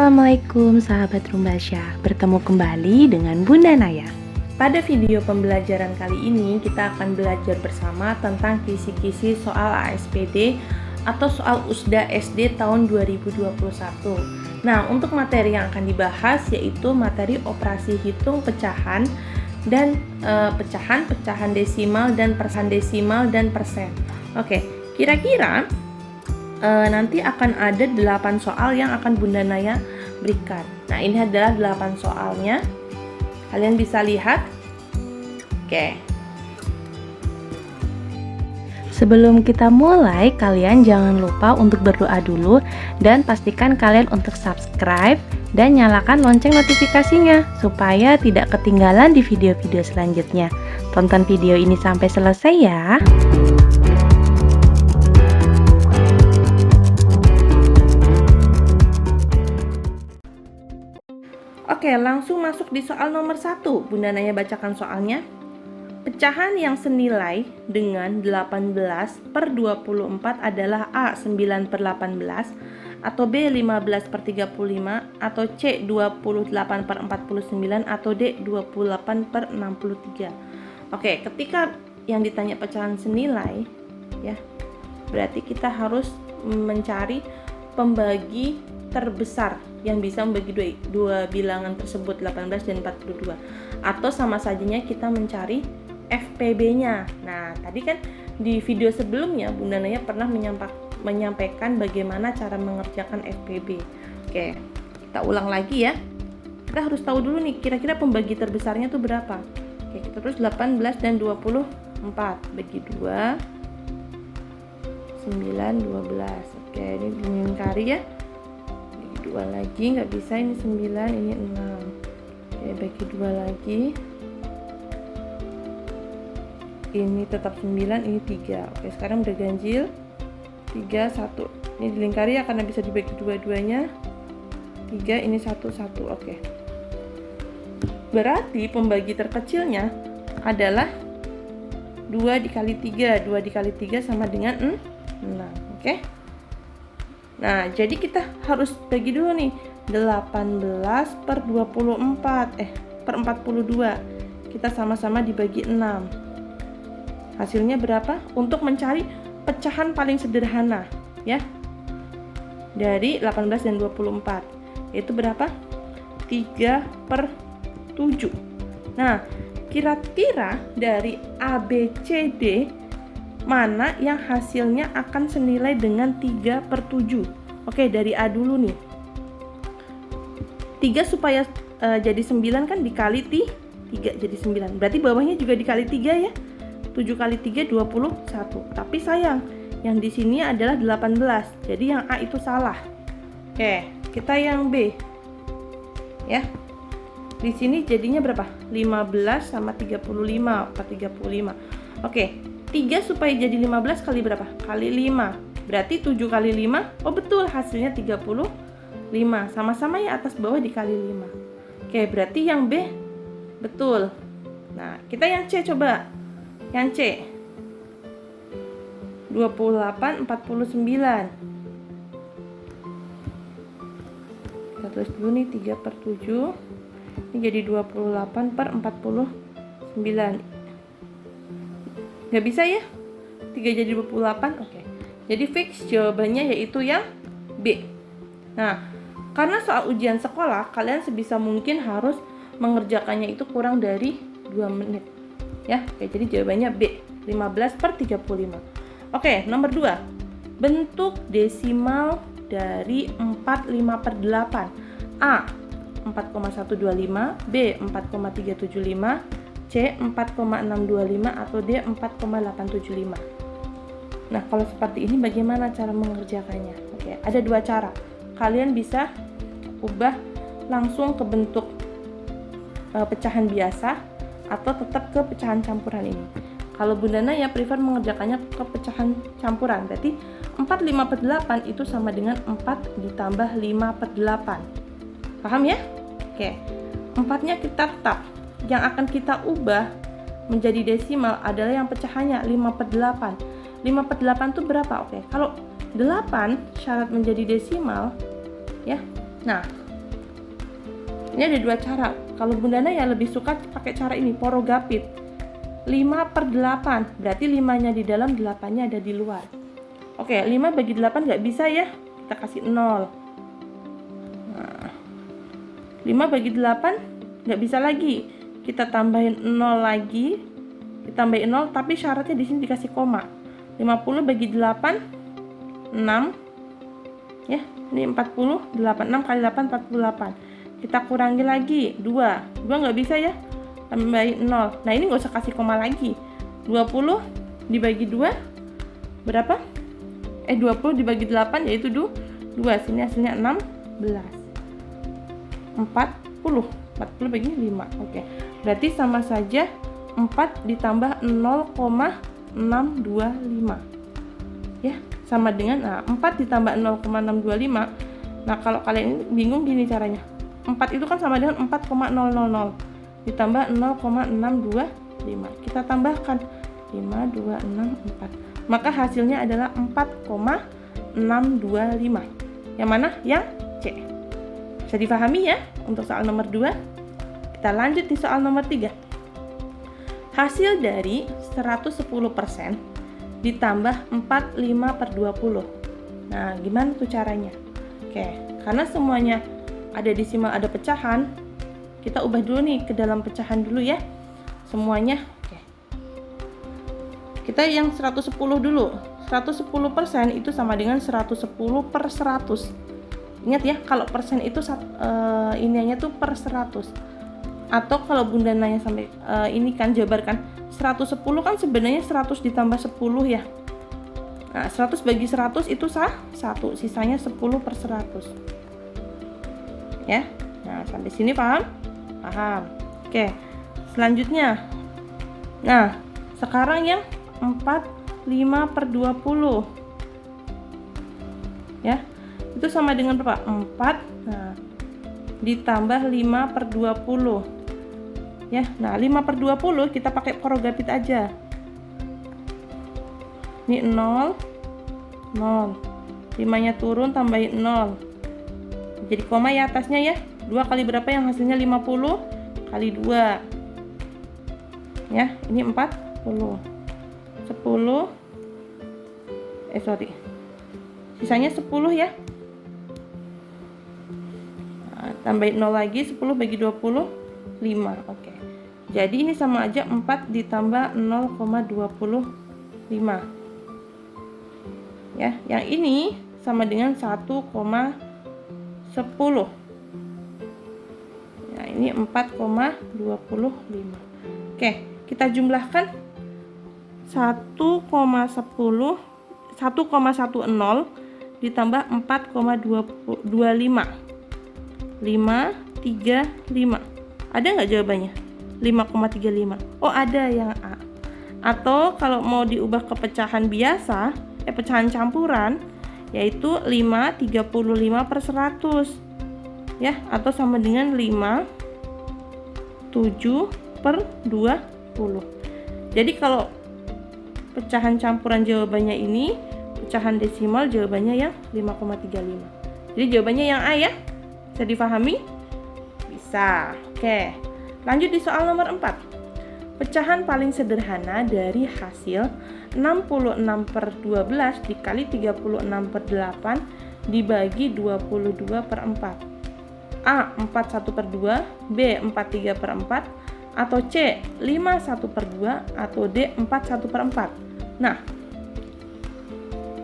Assalamualaikum sahabat Rumbasya, bertemu kembali dengan Bunda Naya. Pada video pembelajaran kali ini kita akan belajar bersama tentang kisi-kisi soal ASPD atau soal USDA SD tahun 2021. Nah, untuk materi yang akan dibahas yaitu materi operasi hitung pecahan dan pecahan desimal dan persen. Oke, kira-kira nanti akan ada 8 soal yang akan Bunda Naya berikan. Nah, ini adalah 8 soalnya. Kalian bisa lihat. Oke. Sebelum kita mulai, kalian jangan lupa untuk berdoa dulu dan pastikan kalian untuk subscribe dan nyalakan lonceng notifikasinya supaya tidak ketinggalan di video-video selanjutnya. Tonton video ini sampai selesai ya. Oke, langsung masuk di soal nomor 1. Bunda Naya bacakan soalnya. Pecahan yang senilai dengan 18/24 adalah A 9/18 atau B 15/35 atau C 28/49 atau D 28/63. Oke, ketika yang ditanya pecahan senilai ya, berarti kita harus mencari pembagi terbesar yang bisa membagi dua bilangan tersebut, 18 dan 42, atau sama sajanya kita mencari FPB-nya. Nah, tadi kan di video sebelumnya Bunda Naya pernah menyampaikan bagaimana cara mengerjakan FPB. Oke, kita ulang lagi ya. Kita harus tahu dulu nih kira-kira pembagi terbesarnya tuh berapa. Oke, kita terus 18 dan 24 bagi 2 9, 12. Oke, ini dilingkari ya. Bagi 2 lagi, nggak bisa, ini 9, ini 6. Oke, bagi 2 lagi. Ini tetap 9, ini 3. Oke, sekarang udah ganjil. 3, 1. Ini dilingkari ya, karena bisa dibagi dua-duanya. 3, ini 1, 1. Oke. Berarti pembagi terkecilnya adalah 2 dikali 3. 2 dikali 3 sama dengan 6. Oke. Nah, jadi kita harus bagi dulu nih. 18/24 per 42. Kita sama-sama dibagi 6. Hasilnya berapa? Untuk mencari pecahan paling sederhana ya, dari 18 dan 24, yaitu berapa? 3/7. Nah, kira-kira dari A, B, C, D mana yang hasilnya akan senilai dengan 3/7? Oke, dari A dulu nih. 3 supaya jadi 9 kan dikali 3 jadi 9. Berarti bawahnya juga dikali 3 ya. 7 kali 3 21. Tapi sayang, yang di sini adalah 18. Jadi yang A itu salah. Oke, kita yang B. Ya. Di sini jadinya berapa? 15 sama 35, 35. Oke, 3 supaya jadi 15 kali berapa? Kali 5. Berarti 7 kali 5. Oh betul, hasilnya 35. Sama-sama ya, atas bawah dikali 5. Oke, berarti yang B betul. Nah, kita yang C coba. Yang C 28/49. Kita tulis dulu nih 3/7. Ini jadi 28/49. Nggak bisa ya? 3 jadi 28. Oke. Jadi fix jawabannya yaitu yang B. Nah, karena soal ujian sekolah, kalian sebisa mungkin harus mengerjakannya itu kurang dari 2 menit. Ya, oke, jadi jawabannya B, 15/35. Oke, nomor 2. Bentuk desimal dari 45/8. A 4,125, B 4,375, C 4,625 atau D 4,875. Nah, kalau seperti ini bagaimana cara mengerjakannya? Oke, ada 2 cara. Kalian bisa ubah langsung ke bentuk pecahan biasa atau tetap ke pecahan campuran ini. Kalau Bunda Naya prefer mengerjakannya ke pecahan campuran. Berarti 45/8 itu sama dengan 4 ditambah 5/8. Paham ya? Oke. 4-nya kita tetap. Yang akan kita ubah menjadi desimal adalah yang pecahannya 5/8. 5/8 itu berapa? Oke. Kalau 8 syarat menjadi desimal ya. Nah, Ini ada dua cara. Kalau Bunda Naya lebih suka pakai cara ini, porogapit. 5/8, berarti 5-nya di dalam, 8-nya ada di luar. Oke, 5 bagi 8 nggak bisa ya, kita kasih 0. Nah, 5 bagi 8 nggak bisa lagi, kita tambahin 0 lagi, kita tambahin 0, tapi syaratnya di sini dikasih koma. 50 bagi 8, 6. Ya, ini 40, 8, 6 kali 8, 48. Kita kurangi lagi, 2 nggak bisa ya, tambahin 0. Nah, ini nggak usah kasih koma lagi. 20 dibagi 2 berapa? 20 dibagi 8 yaitu 2. Sini hasilnya 16. 40 bagi 5. Oke. Berarti sama saja 4 ditambah 0,625. Ya, sama dengan 4 ditambah 0,625. Nah, kalau kalian bingung gini caranya. 4 itu kan sama dengan 4,000 ditambah 0,625. Kita tambahkan 5, 2, 6, 4. Maka hasilnya adalah 4,625. Yang mana? Yang C. Bisa dipahami ya untuk soal nomor 2. Kita lanjut di soal nomor 3. Hasil dari 110% ditambah 45/20. Nah, gimana tuh caranya? Oke, karena semuanya ada desimal, ada pecahan, kita ubah dulu nih ke dalam pecahan dulu ya semuanya. Oke, kita yang 110 dulu. 110% itu sama dengan 110/100. Ingat ya, kalau persen itu iniannya tuh per 100. Atau kalau Bunda Naya sampai ini kan jabarkan 110 kan sebenarnya 100 ditambah 10 ya. Nah, 100 bagi 100 itu 1, sisanya 10/100. Ya. Nah, sampai sini paham? Paham. Oke. Selanjutnya. Nah, sekarang yang 45/20. Ya. Itu sama dengan berapa? 4. Nah, ditambah 5/20. Ya. Nah, 5/20 kita pakai porogapit aja. Ini 0 0. 5-nya turun, tambahin 0. Jadi koma ya atasnya ya. 2 kali berapa yang hasilnya 50 kali 2. Ya, ini 40. 10. Sisanya 10 ya. Nah, tambahin 0 lagi, 10 bagi 20, 5. Oke. Jadi ini sama aja 4 ditambah 0,25. Ya, yang ini sama dengan 1,10. Nah, ini 4,25. Oke, kita jumlahkan 1,10 ditambah 4,25. 535. Ada nggak jawabannya? 5,35. Oh, ada yang A. Atau kalau mau diubah ke pecahan biasa, pecahan campuran, yaitu 5 35/100. Ya, atau sama dengan 5 7/20. Jadi kalau pecahan campuran jawabannya ini, pecahan desimal jawabannya yang 5,35. Jadi jawabannya yang A ya. Bisa difahami? Bisa. Oke. Lanjut di soal nomor 4. Pecahan paling sederhana dari hasil 66/12 dikali 36/8 dibagi 22/4. A 41/2, B 43/4, atau C 51/2, atau D 41/4. Nah,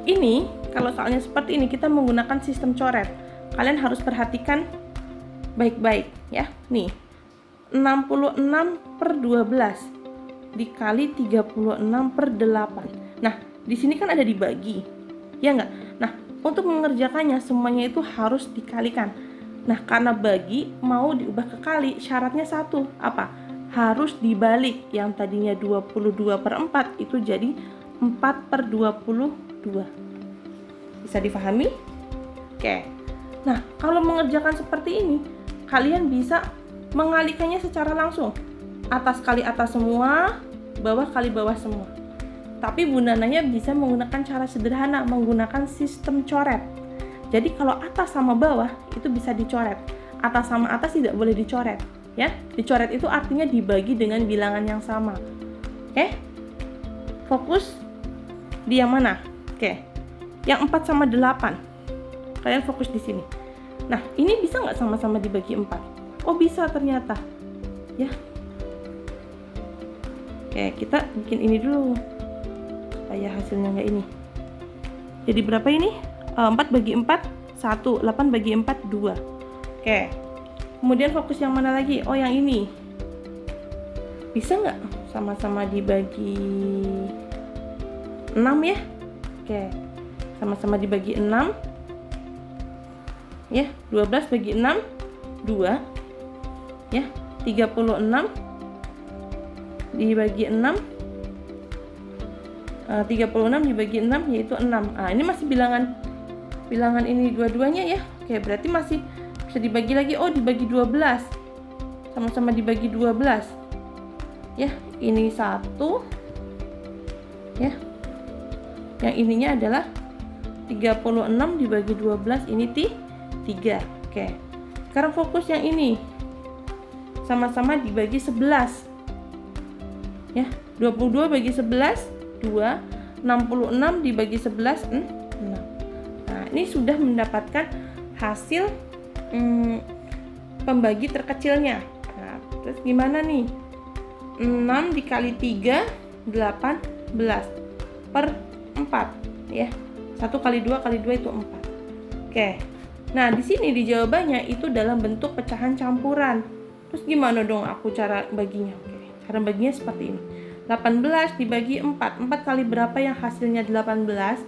ini kalau soalnya seperti ini kita menggunakan sistem coret. Kalian harus perhatikan baik-baik ya. Nih, 66/12 dikali 36/8. Nah, di sini kan ada dibagi, ya enggak? Nah, untuk mengerjakannya semuanya itu harus dikalikan. Nah, karena bagi mau diubah ke kali, syaratnya satu, apa? Harus dibalik. Yang tadinya 22/4 itu jadi 4/22. Bisa difahami? Oke. Nah, kalau mengerjakan seperti ini, kalian bisa mengalikannya secara langsung. Atas kali atas semua, bawah kali bawah semua. Tapi Bunda Naya bisa menggunakan cara sederhana, menggunakan sistem coret. Jadi kalau atas sama bawah itu bisa dicoret. atas sama atas tidak boleh dicoret ya. Dicoret itu artinya dibagi dengan bilangan yang sama. Oke. Fokus di yang mana? Oke. Yang 4 sama 8. Kalian fokus di sini. Nah, ini bisa nggak sama-sama dibagi 4? Oh, bisa ternyata. Ya. Oke, kita bikin ini dulu. Supaya hasilnya nggak ini. Jadi berapa ini? 4 bagi 4, 1. 8 bagi 4, 2. Oke. Kemudian fokus yang mana lagi? Oh, yang ini. Bisa nggak sama-sama dibagi 6 ya? Oke. Sama-sama dibagi 6. Ya, 12 bagi 6, 2. Ya, 36 dibagi 6. 36 dibagi 6 yaitu 6. Ah, ini masih bilangan ini dua-duanya ya. Oke, berarti masih bisa dibagi lagi. Oh, dibagi 12. Sama-sama dibagi 12. Ya, ini 1. Ya. Yang ininya adalah 36 dibagi 12, ini 3. Oke. Sekarang fokus yang ini. Sama-sama dibagi 11. Ya, 22 bagi 11, 2. 66 dibagi 11, 6. Nah, ini sudah mendapatkan hasil pembagi terkecilnya. Nah, terus gimana nih? 6 dikali 3, 18 per 4 ya. 1 kali 2 kali 2 itu 4. Oke. Nah, di sini di jawabannya itu dalam bentuk pecahan campuran. Terus gimana dong aku cara baginya? Oke. Cara baginya seperti ini. 18 dibagi 4. 4 kali berapa yang hasilnya 18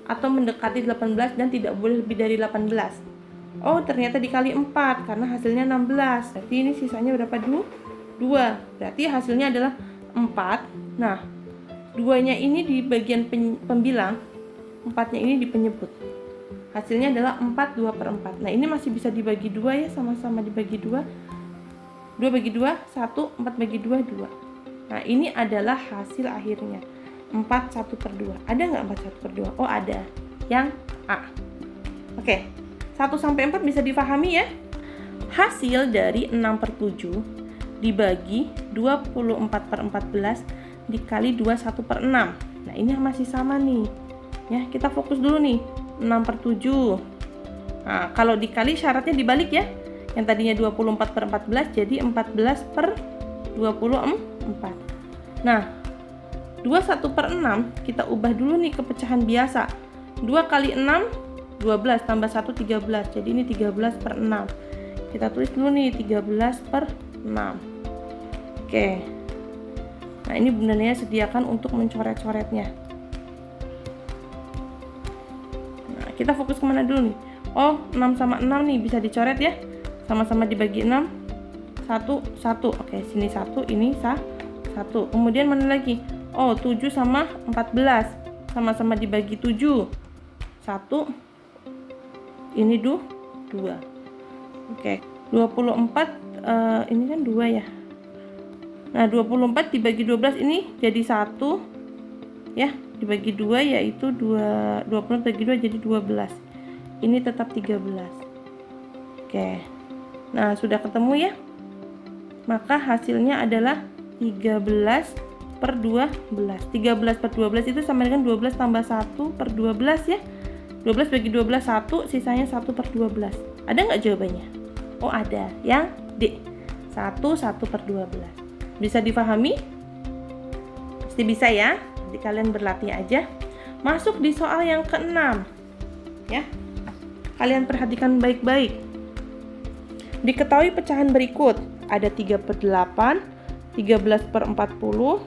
atau mendekati 18 dan tidak boleh lebih dari 18. Oh, ternyata dikali 4 karena hasilnya 16. Berarti ini sisanya berapa? 2. Berarti hasilnya adalah 4. Nah, 2-nya ini di bagian pembilang, 4-nya ini di penyebut. Hasilnya adalah 4, 2 per 4. Nah, ini masih bisa dibagi 2 ya, sama-sama dibagi 2. 2 bagi 2, 1, 4 bagi 2, 2. Nah, ini adalah hasil akhirnya. 4, 1 per 2. Ada nggak 4, 1 per 2? Oh, ada. Yang A. Oke. 1 sampai 4 bisa difahami ya? Hasil dari 6 per 7 dibagi 24 per 14 dikali 21 per 6. Nah, ini masih sama nih. Ya, kita fokus dulu nih. 6 per 7. Nah, kalau dikali syaratnya dibalik ya. Yang tadinya 24 per 14 jadi 14 per 24. Nah, 21 per 6 kita ubah dulu nih ke pecahan biasa. 2 kali 6, 12 tambah 1, 13. Jadi ini 13 per 6. Kita tulis dulu nih 13 per 6. Oke. Nah, ini bundanya sediakan untuk mencoret-coretnya. Nah, kita fokus kemana dulu nih? Oh, 6 sama 6 nih bisa dicoret ya. Sama-sama dibagi 6. 1, 1. Oke, sini 1, ini 1. Kemudian mana lagi? Oh, 7 sama 14. Sama-sama dibagi 7. 1. Ini 2. Oke, 24 ini kan 2 ya. Nah, 24 dibagi 12 ini jadi 1 ya, dibagi 2 yaitu 24 bagi 2 jadi 12. Ini tetap 13. Oke. Nah, sudah ketemu ya. Maka hasilnya adalah 13 per 12. 13 per 12 itu sama dengan 12 tambah 1 per 12 ya. 12 bagi 12 1, sisanya 1 per 12. Ada nggak jawabannya? Oh, ada. Yang D. 1 per 12. Bisa difahami? Pasti bisa ya. Nanti kalian berlatih aja. Masuk di soal yang ke-6. Ya. Kalian perhatikan baik-baik. Diketahui pecahan berikut. Ada 3 per 8, 13 per 40,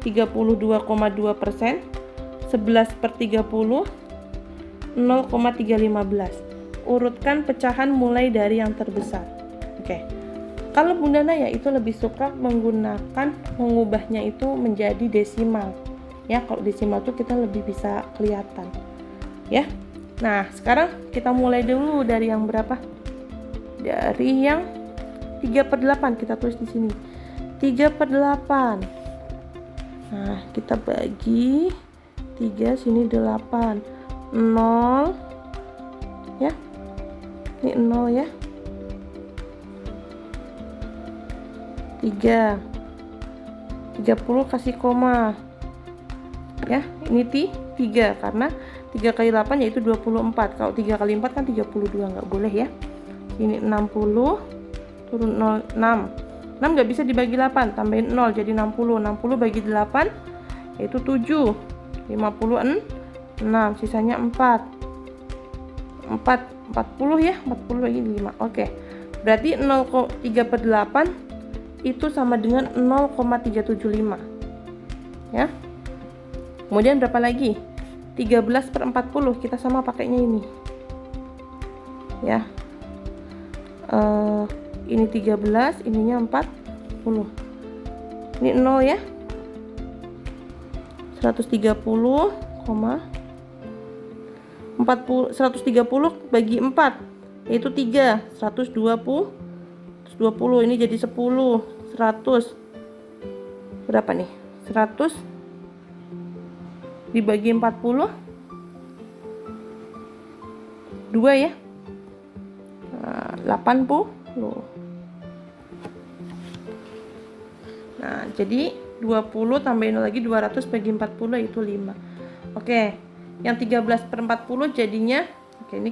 32,2%, 11 per 30, 0,315. Urutkan pecahan mulai dari yang terbesar. Oke. Kalau Bunda Naya itu lebih suka mengubahnya itu menjadi desimal. Ya, kalau desimal itu kita lebih bisa kelihatan. Ya. Nah, sekarang kita mulai dulu dari yang berapa? Dari yang 3 per 8 kita tulis di sini. 3 per 8. Nah, kita bagi 3, sini 8. 0 ya. Ini 0 ya. 3. 30 kasih koma. Ya, ini 3 karena 3 kali 8 yaitu 24. Kalau 3 kali 4 kan 32, nggak boleh ya. Ini 60 turun 0, 6. 6 nggak bisa dibagi 8, tambahin 0 jadi 60. 60 bagi 8 yaitu 7. 56, sisanya 4. 40 ya, 40 bagi 5. Oke. Berarti 3/8 itu sama dengan 0,375. Ya. Kemudian berapa lagi? 13/40, kita sama pakainya ini. Ya. Ini 13, ininya 40. Ini 0 ya. 130 bagi 4 yaitu 3, 120 ini jadi 10, 100 berapa nih? 100 dibagi 40 2 ya. 80. Nah, jadi 20 tambahin lagi 200 bagi 40 itu 5. Oke, yang 13/40 jadinya, oke ini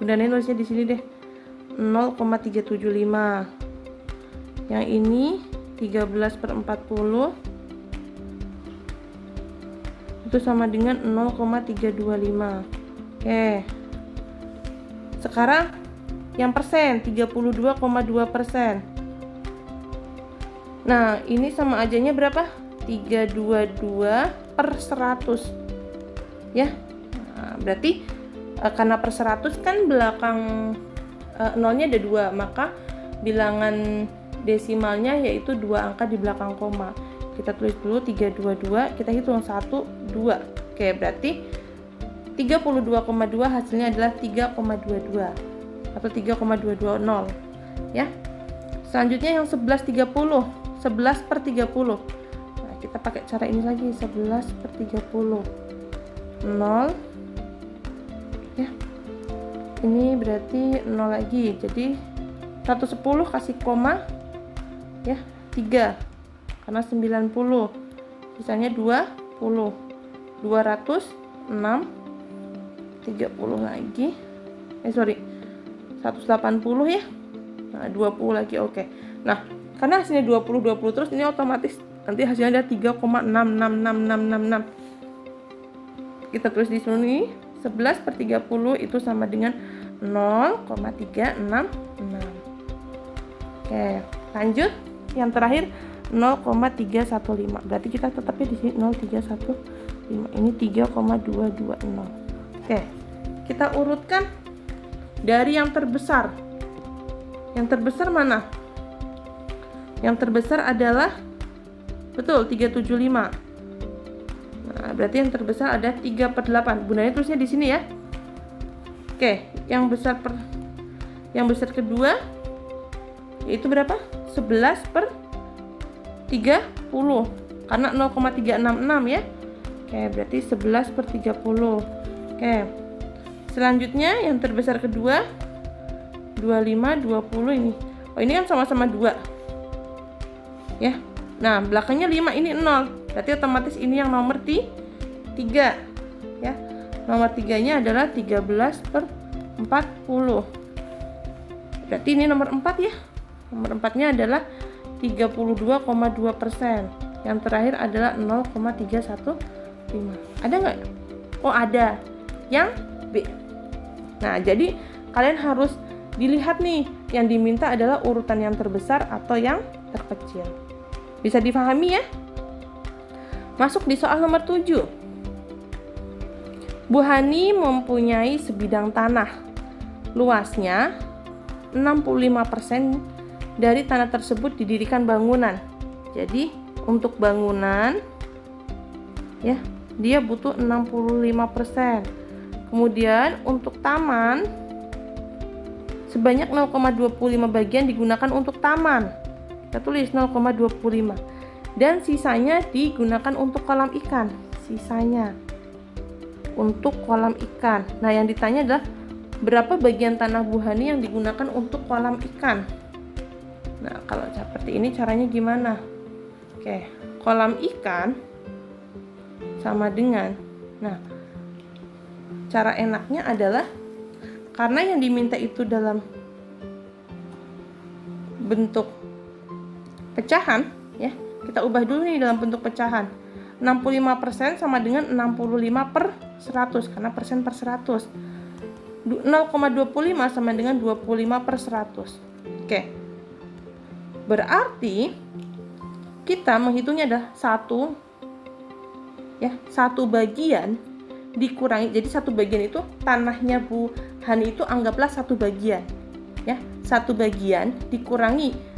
Bundanya nulisnya di sini deh, 0,375. Yang ini 13/40 itu sama dengan 0,325. Oke. Sekarang yang persen, 32,2%. Nah, ini sama ajanya berapa? 322/100. Ya. Nah, berarti karena per 100 kan belakang nolnya ada 2, maka bilangan desimalnya yaitu 2 angka di belakang koma. Kita tulis dulu 322, kita hitung 1, 2. Oke, berarti 32,2 hasilnya adalah 3,22 atau 3,220 ya. Selanjutnya yang 11/30, 11/30. Nah, kita pakai cara ini lagi, 11/30. 0 ya. Ini berarti 0 lagi. Jadi 110 kasih koma ya, 3. Karena 90. Sisanya 20. 206 30 lagi. 180 ya. Nah, 20 lagi. Oke. Nah, karena hasilnya 20 terus, ini otomatis nanti hasilnya ada 3,66666. Kita tulis di sini 11/30 itu sama dengan 0,366. Oke, lanjut. Yang terakhir 0,315. Berarti kita tetapnya di sini 0,315. Ini 3,220. Oke. Kita urutkan dari yang terbesar. Yang terbesar mana? Yang terbesar adalah betul 375. Nah, berarti yang terbesar ada 3/8. Bundanya tulisnya di sini ya. Oke, yang besar kedua yaitu berapa? 11/30 karena 0,366 ya. Oke, berarti 11/30. Oke. Selanjutnya yang terbesar kedua 25, 20 ini. Oh, ini kan sama-sama 2. Ya. Nah, belakangnya 5, ini 0. Berarti otomatis ini yang nomor 3. Ya. Nomor 3-nya adalah 13/40. Berarti ini nomor 4 ya. Nomor 4-nya adalah 32,2%. Yang terakhir adalah 0,315. Ada nggak? Oh, ada. Yang B. Nah, jadi kalian harus dilihat nih, yang diminta adalah urutan yang terbesar atau yang terkecil. Bisa difahami ya? Masuk di soal nomor 7. Bu Hani mempunyai sebidang tanah. Luasnya 65% dari tanah tersebut didirikan bangunan. Jadi, untuk bangunan ya, dia butuh 65%. Kemudian untuk taman sebanyak 0,25 bagian digunakan untuk taman. Kita tulis 0,25. Dan sisanya digunakan untuk kolam ikan. Sisanya untuk kolam ikan. Nah, yang ditanya adalah berapa bagian tanah Bu Hani yang digunakan untuk kolam ikan? Nah, kalau seperti ini caranya gimana? Oke, kolam ikan sama dengan, nah, cara enaknya adalah karena yang diminta itu dalam bentuk pecahan, ya, kita ubah dulu nih dalam bentuk pecahan. 65% sama dengan 65/100 karena persen per 100. 0,25 sama dengan 25/100. Oke. Berarti kita menghitungnya adalah 1 bagian dikurangi. Jadi 1 bagian itu tanahnya Bu Hani itu anggaplah 1 bagian. Ya, 1 bagian dikurangi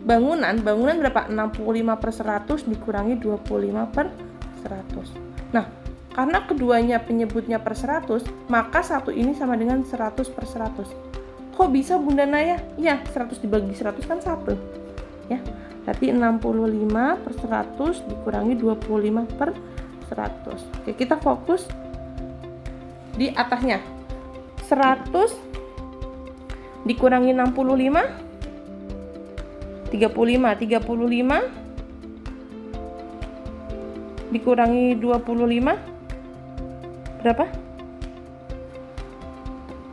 bangunan berapa? 65/100 dikurangi 25/100. Nah, karena keduanya penyebutnya per 100, maka satu ini sama dengan 100/100. Kok bisa Bunda Naya? Ya, 100 dibagi 100 kan 1. Ya, berarti 65/100 dikurangi 25/100. Oke, kita fokus di atasnya. 100 dikurangi 65, 35 dikurangi 25 berapa?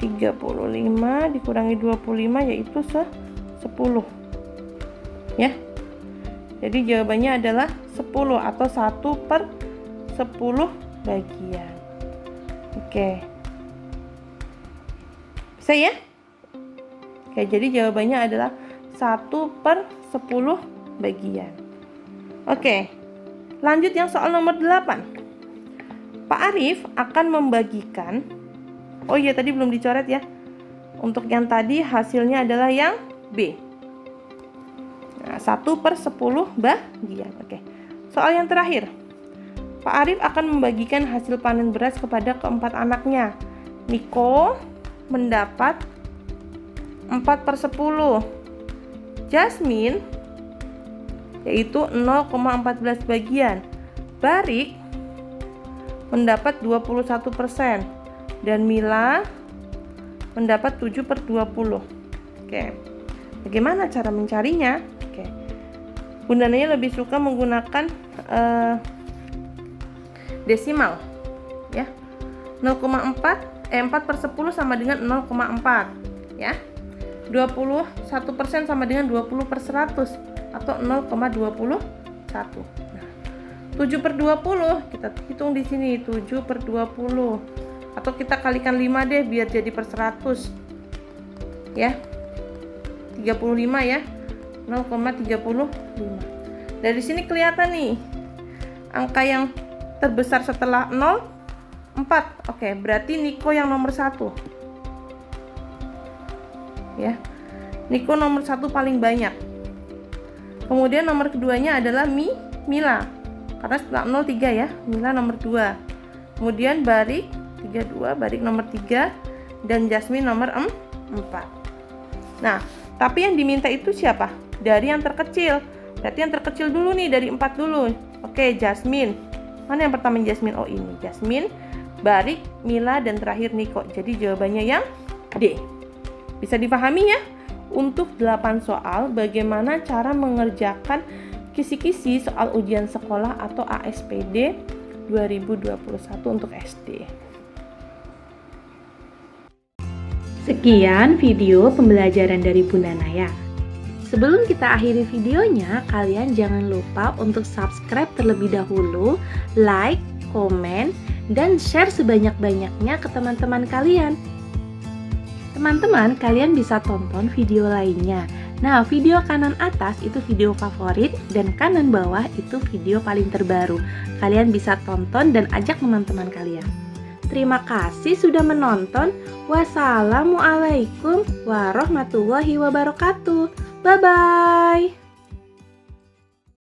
35 dikurangi 25 yaitu 10. Ya. Jadi jawabannya adalah 10 atau 1/10 bagian. Oke. Bisa ya? Oke, jadi jawabannya adalah 1/10 bagian. Oke, lanjut yang soal nomor 8. Pak Arif akan membagikan, oh iya tadi belum dicoret ya. Untuk yang tadi hasilnya adalah yang B. Nah, 1/10 bagian. Oke. Soal yang terakhir. Pak Arif akan membagikan hasil panen beras kepada keempat anaknya. Niko mendapat 4/10. Jasmine yaitu 0,14 bagian. Barik mendapat 21% dan Mila mendapat 7/20. Oke. Bagaimana cara mencarinya? Oke. Bunda Naya lebih suka menggunakan desimal ya. 4/10 sama dengan 0,4 ya. 21% sama dengan 20/100 atau 0,21. Nah, 7/20 kita hitung di sini 7/20 atau kita kalikan 5 deh biar jadi per 100 ya. 35 ya. 0,35. Dari sini kelihatan nih angka yang terbesar setelah 0 4. Oke, berarti Niko yang nomor 1. Ya. Niko nomor 1 paling banyak. Kemudian nomor keduanya adalah Mila. Karena setelah 0 3 ya. Mila nomor 2. Kemudian Barik 32, Barik nomor 3 dan Jasmine nomor 4. Nah, tapi yang diminta itu siapa? Dari yang terkecil. Berarti yang terkecil dulu nih, dari 4 dulu. Oke, Jasmine. Mana yang pertama Jasmine? Oh, ini. Jasmine, Barik, Mila dan terakhir Niko. Jadi jawabannya yang D. Bisa dipahami ya? Untuk 8 soal, bagaimana cara mengerjakan kisi-kisi soal ujian sekolah atau ASPD 2021 untuk SD. Sekian video pembelajaran dari Bunda Naya. Sebelum kita akhiri videonya, kalian jangan lupa untuk subscribe terlebih dahulu, like, komen, dan share sebanyak-banyaknya ke teman-teman kalian. Teman-teman, kalian bisa tonton video lainnya. Nah, video kanan atas itu video favorit dan kanan bawah itu video paling terbaru. Kalian bisa tonton dan ajak teman-teman kalian. Terima kasih sudah menonton. Wassalamualaikum warahmatullahi wabarakatuh. Bye-bye.